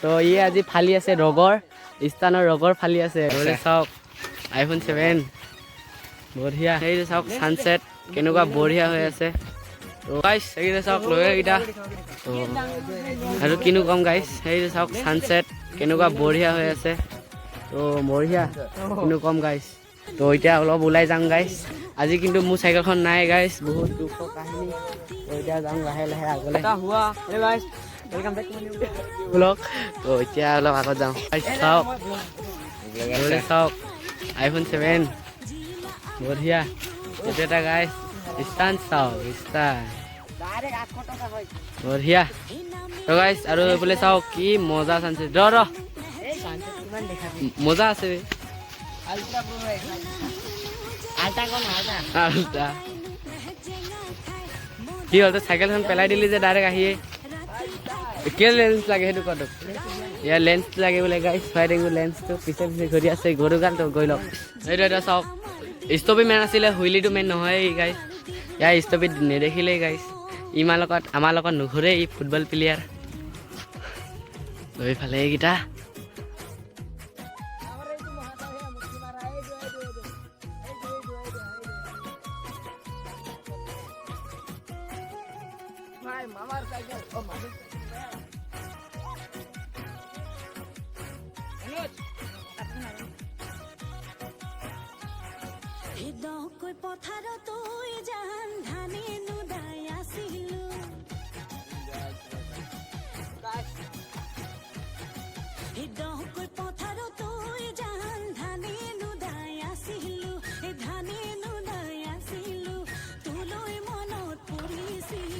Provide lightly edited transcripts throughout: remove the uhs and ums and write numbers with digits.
তো ই আজি ফালি আছে ৰগৰ স্থানৰ ৰগৰ ফালি আছে চাওক আইফোন 7 বঢ়িয়া এই চাওক সানসেট কেনেকুৱা বঢ়িয়া হৈ আছে তো গাইস এইটা চাওক লৈ এইটা তো আৰু কিনো কম গাইস এই চাওক সানসেট কেনেকুৱা বঢ়িয়া হৈ আছে তো বঢ়িয়া কিনো কম গাইস তো এতিয়া অলপ ওলাই যাম গাইস আজি কিন্তু মোৰ সাইকেলখন নাই গাইস বহুত দুখ কাহিনী তো এতিয়া যাম লাহে লাহে আগলৈ হুৱা hey guys welcome back to my new blog তো এতিয়া অলপ আগত যাওঁ চাওক চাওক আইফোন 7 বঢ়িয়া এইটো এটা গাইস স্টান চাওক স্টান বঢ়িয়া তো গাইস আৰু এইফালে চাওক কি মজা সানসেট ৰ মজা আছে আল্টা কি হ'ল তো চাইকেলখন পেলাই দিলি যে ডাইৰেক্ট আহিয়ে কি লেন্স লাগে সেইটো কত ইয়াৰ লেন্স লাগে বোলে গাইস ফাইটিং লেন্সটো পিছে পিছে ঘূৰি আছে গৰু গাল তো গৈ লওক এইটো এটা চাওক ষ্টপি মেন আছিলে হুইলিটো মেন নহয় গাইস ইয়াৰ ষ্টপি নেদেখিলেই গাইস ইমান লগত আমাৰ লগত নুঘূৰে ই ফুটবল প্লেয়াৰ লৈ ফালে এইকেইটা মামাৰ সাইকেল ও মামা কই পথাৰ তই জান ধানে নুদাই আছিলু কই পথাৰ তই জান ধানে নুদাই আছিলু এ ধানে নুদাই আছিলু তুলৈ মনত পৰিছিল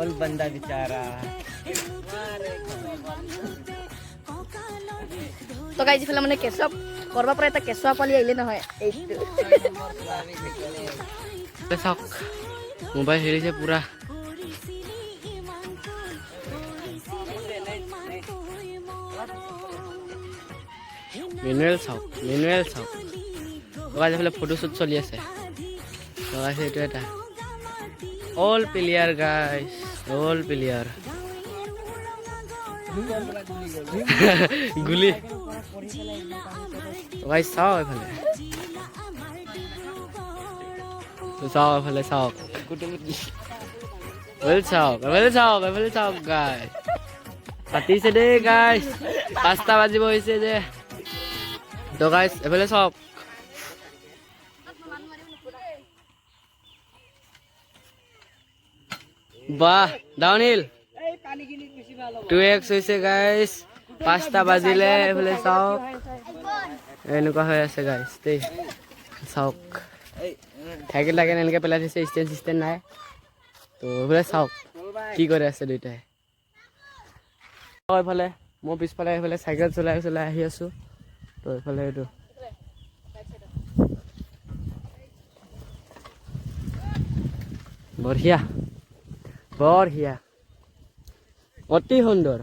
और बंदा बेचारा তো গাইজ ইফালে মানে কেঁচুৱা কৰবা পৰা এটা কেঁচুৱা পালি আহিলে নহয় এইটো চাওক মোবাইল হেৰিছে পুৰা মেনুৱেল চাওক গাইজ এইফালে ফটোশ্বুট চলি আছে গাইজ এইটো এটা all player guys all player গুলি গাইজ চাওক এইফালে চাওক এইফালে চাওক গাইজ পাতিছে দেই গাইজ 5টা বাজিব হৈছে যে তো গাইজ এইফালে চাওক বাহ ডাউনহিল 2x হৈছে গাইজ 5টা বাজিলে এইফালে চাওক এনেকুৱা হৈ আছে গাইজ দেই চাওক চাইকেল লাগে এনেকৈ পেলাই থৈছে ষ্টেণ্ড নাই তো এইফালে চাওক কি কৰি আছে দুইটাই এইফালে মই পিছফালে এইফালে চাইকেল চলাই আহি আছোঁ তো এইফালে এইটো বঢ়িয়া অতি সুন্দৰ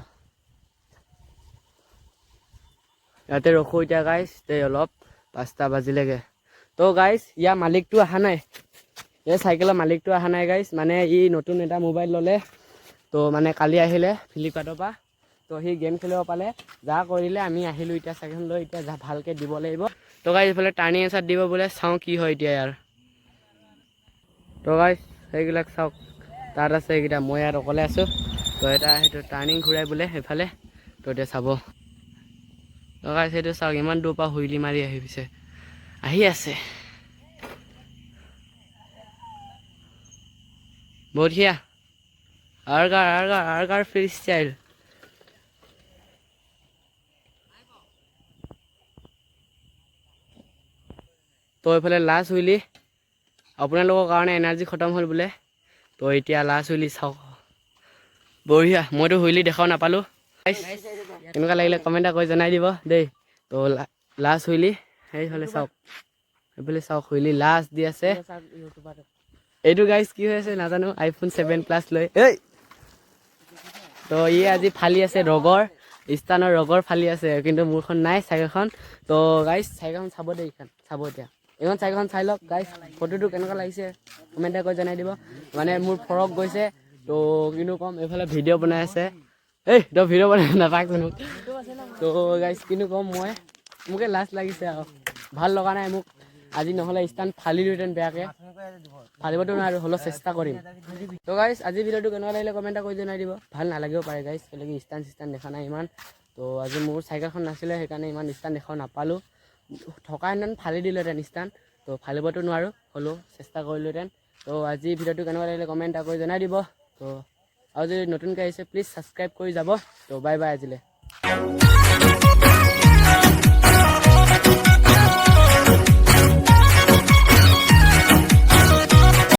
ইয়াতে ৰখো এতিয়া গাইজ তে অলপ 5টা বাজিলেগে তো গাইজ ইয়াৰ মালিকটো অহা নাই এই চাইকেলৰ মালিকটো অহা নাই গাইজ মানে ই নতুন এটা মোবাইল ল'লে তো মানে কালি আহিলে ফ্লিপকাৰ্টৰ পৰা তো সি গেম খেলিব পালে যা কৰিলে আমি আহিলোঁ এতিয়া চাইকেলখন লৈ এতিয়া ভালকৈ দিব লাগিব তো গাইজ এইফালে টাৰ্ণিং এচাত দিব বোলে চাওঁ কি হয় এতিয়া ইয়াৰ তো গাইজ সেইবিলাক চাওক তাত আছে এইকেইটা মই ইয়াত অকলে আছোঁ তো এটা সেইটো টাৰ্ণিং ঘূৰাই বোলে সেইফালে তো এতিয়া চাব তো গাইজ সেইটো চাওক ইমান দূৰৰ পৰা হুইলি মাৰি আহি আছে বঢ়িয়া আৰগাৰ ফ্ৰী ষ্টাইল তো এইফালে লাষ্ট হুইলি আপোনালোকৰ কাৰণে এনাৰ্জি খতম হ'ল বোলে তো এতিয়া লাষ্ট হুইলি চাওক বঢ়িয়া মইতো হুইলি দেখাও নাপালোঁ কেনেকুৱা লাগিলে কমেণ্ট কৰি জনাই দিব দেই তো লাষ্ট হুইলি সেইফালে চাওক হুইলি লাষ্ট দি আছে এইটো গাইজ কি হৈ আছে নাজানো আইফোন 7 প্লাছ লৈ তো ই আজি ফালি আছে ৰগৰ স্থানৰ ৰগৰ ফালি আছে কিন্তু মোৰখন নাই চাইকেলখন তো গাইজ চাইকেলখন চাব দেই চাব এতিয়া এইখন চাইকেলখন চাই লওক গাইছ ফটোটো কেনেকুৱা লাগিছে কমেণ্ট কৰি জনাই দিব মানে মোৰ ফৰক গৈছে তো কিনো ক'ম এইফালে ভিডিঅ' বনাই আছে এই তই ভিডিঅ' বনাই নাপাক জানো তো গাইছ কিনো ক'ম মই মোকে লাজ লাগিছে আৰু ভাল লগা নাই মোক আজি নহ'লে ষ্টাণ্ড ফালিলোহেঁতেন বেয়াকৈ ফালিবতো নোৱাৰোঁ হ'লেও চেষ্টা কৰিম তো গাইছ আজি ভিডিঅ'টো কেনেকুৱা লাগিলে কমেণ্ট কৰি জনাই দিব ভাল নালাগিব পাৰে গাইছ কেলৈকি ষ্টাণ্ড দেখা নাই ইমান তো আজি মোৰ চাইকেলখন নাছিলে সেইকাৰণে ইমান ষ্টাণ্ড দেখা নাপালোঁ থকা হেঁতেন ফালি দিলোহেঁতেন ষ্টাণ্ড তো ফালিবতো নোৱাৰোঁ হ'লেও চেষ্টা কৰিলোহেঁতেন তো আজি ভিডিঅ'টো কেনেকুৱা লাগিলে কমেণ্ট কৰি জনাই দিব তো আৰু যদি নতুনকৈ আহিছে প্লিজ ছাবস্ক্ৰাইব কৰি যাব তো বাই বাই আজিলৈ